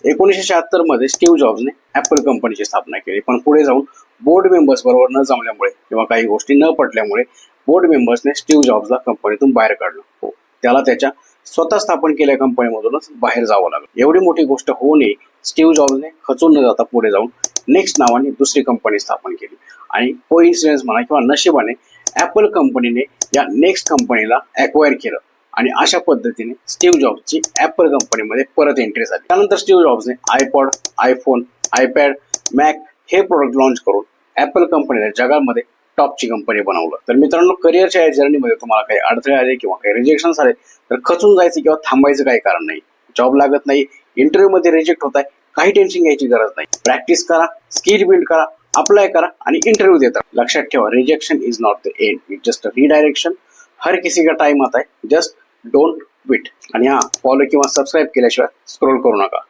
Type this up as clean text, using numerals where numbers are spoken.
1976 मध्ये Steve जॉब्सने apple कंपनीची स्थापना केली, पण पुढे जाऊन बोर्ड मेंबर्स बरोबर न जमल्यामुळे किंवा काही गोष्टी न पटल्यामुळे बोर्ड मेंबर्सने स्टीव्ह जॉब्सला कंपनीतून बाहेर काढलं. त्याला त्याच्या स्वतः स्थापन केलेल्या कंपनीमधूनच बाहेर जावं लागलं. एवढी मोठी गोष्ट होऊनही स्टीव्ह जॉब्सने खचून न जाता पुढे जाऊन नेक्स्ट नावाने दुसरी कंपनी स्थापन केली आणि कोइन्सिडेन्स म्हणा किंवा नशिबाने ऍपल कंपनीने या नेक्स्ट कंपनीला ॲक्वायर केलं आणि अशा पद्धतीने स्टीव्ह जॉब्सची ऍपल कंपनीमध्ये परत एंट्री झाली. त्यानंतर स्टीव्ह जॉब्सने आयपॉड, आयफोन, आयपॅड, मॅक हे प्रोडक्ट लॉन्च करून ऍपल कंपनीला जगामध्ये टॉपची कंपनी बनवलं. तर मित्रांनो, करिअरच्या या जर्नीमध्ये तुम्हाला काही अडथळे आले किंवा काही रिजेक्शन्स आले तर खचून जायचं किंवा थांबायचं काही कारण नाही. जॉब लागत नाही, इंटरव्ह्यू मध्ये रिजेक्ट होत आहे, काही टेन्शन घ्यायची गरज नाही. प्रॅक्टिस करा, स्किल बिल्ड करा, अप्लाय करा आणि इंटरव्ह्यू देता. लक्षात ठेवा, rejection is not the end, it just a redirection. हर किसी का टाइम आता है, जस्ट डोंट क्विट. आणि फॉलो किंवा सबस्क्राईब केल्याशिवाय स्क्रोल करू नका.